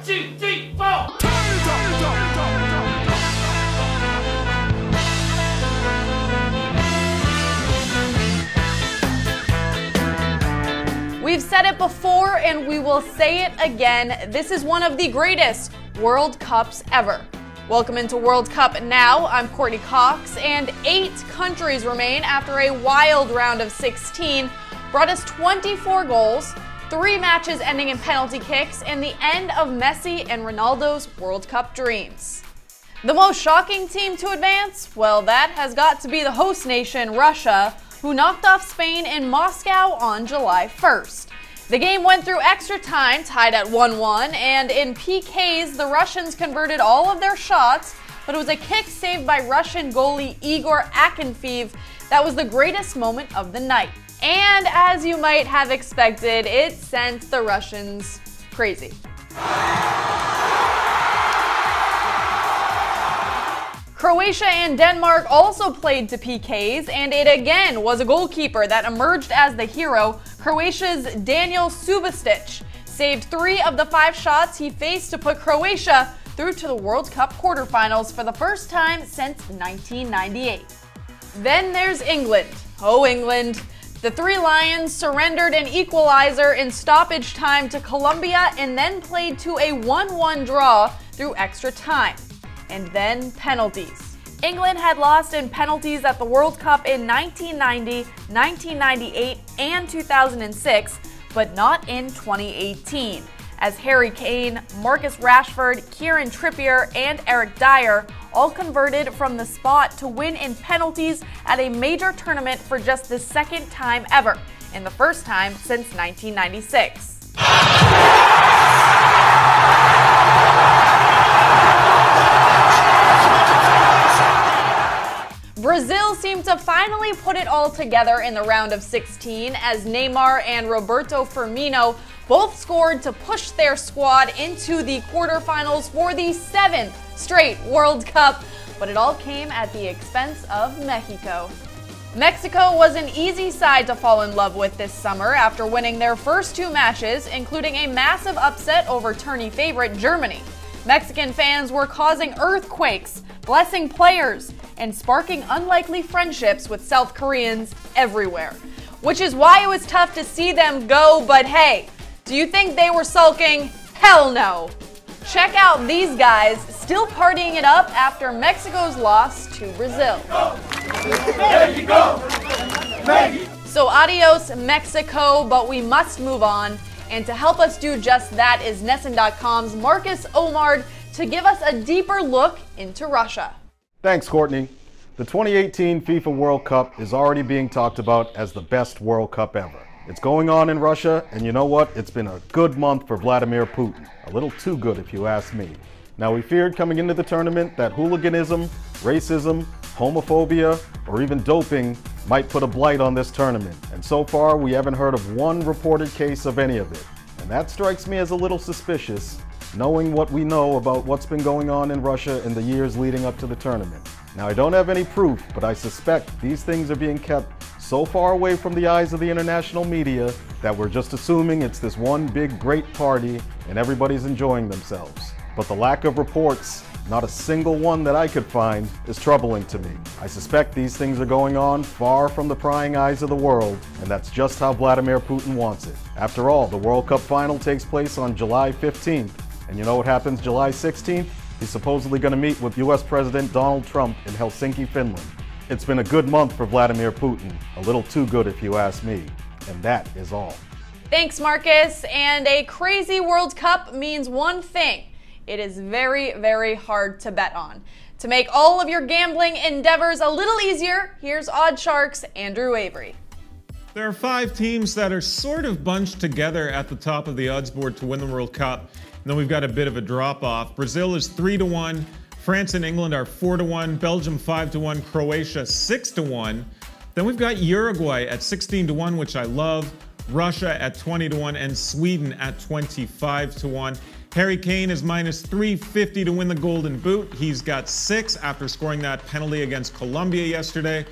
2, 3, 4. We've said it before and we will say it again. This is one of the greatest World Cups ever. Welcome into World Cup Now. I'm Courtney Cox, and 8 countries remain after a wild round of 16 brought us 24 goals, 3 matches ending in penalty kicks, and the end of Messi and Ronaldo's World Cup dreams. The most shocking team to advance? Well, that has got to be the host nation, Russia, who knocked off Spain in Moscow on July 1st. The game went through extra time, tied at 1-1, and in PKs, the Russians converted all of their shots, but it was a kick saved by Russian goalie Igor Akinfeev that was the greatest moment of the night. And as you might have expected, it sent the Russians crazy. Croatia and Denmark also played to PKs, and it again was a goalkeeper that emerged as the hero. Croatia's Daniel Subasic saved 3 of the 5 shots he faced to put Croatia through to the World Cup quarterfinals for the first time since 1998. Then there's England. Oh, England. The 3 Lions surrendered an equalizer in stoppage time to Colombia and then played to a 1-1 draw through extra time. And then penalties. England had lost in penalties at the World Cup in 1990, 1998, and 2006, but not in 2018, as Harry Kane, Marcus Rashford, Kieran Trippier, and Eric Dyer all converted from the spot to win in penalties at a major tournament for just the 2nd time ever, and the 1st time since 1996. Brazil seemed to finally put it all together in the round of 16 as Neymar and Roberto Firmino both scored to push their squad into the quarterfinals for the 7th straight World Cup, but it all came at the expense of Mexico. Mexico was an easy side to fall in love with this summer after winning their first 2 matches, including a massive upset over tourney favorite Germany. Mexican fans were causing earthquakes, blessing players, and sparking unlikely friendships with South Koreans everywhere. Which is why it was tough to see them go, but hey, do you think they were sulking? Hell no! Check out these guys still partying it up after Mexico's loss to Brazil. There you go! So adios, Mexico, but we must move on. And to help us do just that is NESN.com's Marcus Omard to give us a deeper look into Russia. Thanks, Courtney. The 2018 FIFA World Cup is already being talked about as the best World Cup ever. It's going on in Russia, and you know what? It's been a good month for Vladimir Putin. A little too good, if you ask me. Now, we feared coming into the tournament that hooliganism, racism, homophobia, or even doping might put a blight on this tournament. And so far, we haven't heard of one reported case of any of it. And that strikes me as a little suspicious, knowing what we know about what's been going on in Russia in the years leading up to the tournament. Now, I don't have any proof, but I suspect these things are being kept so far away from the eyes of the international media that we're just assuming it's this one big great party and everybody's enjoying themselves. But the lack of reports, not a single one that I could find, is troubling to me. I suspect these things are going on far from the prying eyes of the world, and that's just how Vladimir Putin wants it. After all, the World Cup final takes place on July 15th, and you know what happens July 16th? He's supposedly going to meet with US President Donald Trump in Helsinki, Finland. It's been a good month for Vladimir Putin, a little too good if you ask me, and that is all. Thanks, Marcus. And a crazy World Cup means one thing. It is very, very hard to bet on. To make all of your gambling endeavors a little easier, here's OddsShark's Andrew Avery. There are 5 teams that are sort of bunched together at the top of the odds board to win the World Cup. And then we've got a bit of a drop-off. Brazil is 3-1. France and England are 4-1. Belgium 5-1. Croatia 6-1. Then we've got Uruguay at 16-1, which I love. Russia at 20-1 and Sweden at 25-1. Harry Kane is minus 350 to win the Golden Boot. He's got 6 after scoring that penalty against Colombia yesterday.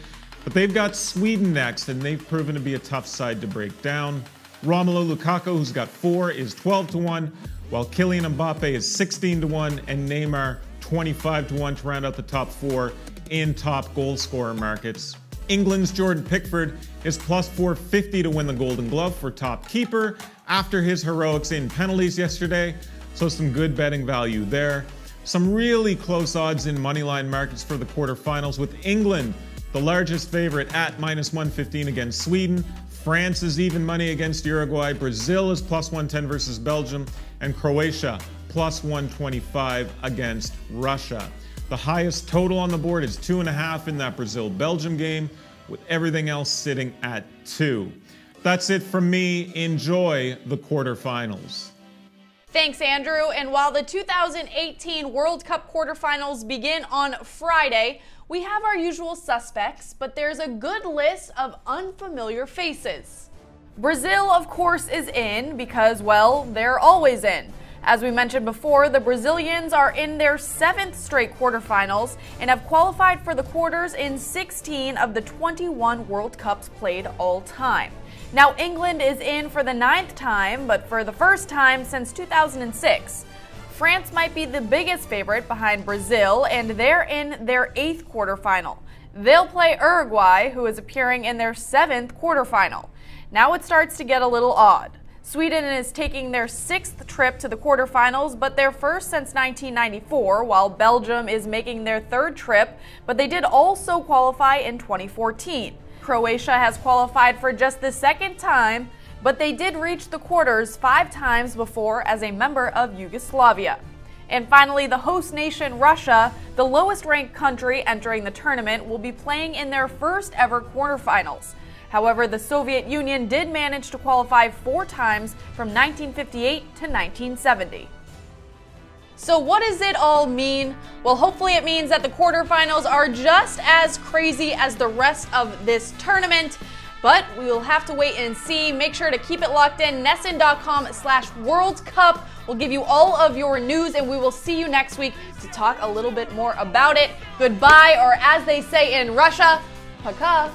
But they've got Sweden next, and they've proven to be a tough side to break down. Romelu Lukaku, who's got 4, is 12-1. while Kylian Mbappe is 16-1 and Neymar 25-1 to round out the top 4 in top goal scorer markets. England's Jordan Pickford is plus 450 to win the Golden Glove for top keeper after his heroics in penalties yesterday, so some good betting value there. Some really close odds in moneyline markets for the quarterfinals, with England the largest favorite at minus 115 against Sweden. France is even money against Uruguay. Brazil is plus 110 versus Belgium. And Croatia plus 125 against Russia. The highest total on the board is 2.5 in that Brazil-Belgium game, with everything else sitting at 2. That's it from me. Enjoy the quarterfinals. Thanks, Andrew. And while the 2018 World Cup quarterfinals begin on Friday, we have our usual suspects, but there's a good list of unfamiliar faces. Brazil, of course, is in because, well, they're always in. As we mentioned before, the Brazilians are in their 7th straight quarterfinals and have qualified for the quarters in 16 of the 21 World Cups played all time. Now, England is in for the 9th time, but for the first time since 2006. France might be the biggest favorite behind Brazil, and they're in their 8th quarterfinal. They'll play Uruguay, who is appearing in their 7th quarterfinal. Now it starts to get a little odd. Sweden is taking their 6th trip to the quarterfinals, but their first since 1994, while Belgium is making their 3rd trip, but they did also qualify in 2014. Croatia has qualified for just the 2nd time, but they did reach the quarters 5 times before as a member of Yugoslavia. And finally, the host nation, Russia, the lowest ranked country entering the tournament, will be playing in their first ever quarterfinals. However, the Soviet Union did manage to qualify 4 times from 1958 to 1970. So what does it all mean? Well, hopefully it means that the quarterfinals are just as crazy as the rest of this tournament, but we will have to wait and see. Make sure to keep it locked in. NESN.com/World Cup will give you all of your news, and we will see you next week to talk a little bit more about it. Goodbye, or as they say in Russia, пока.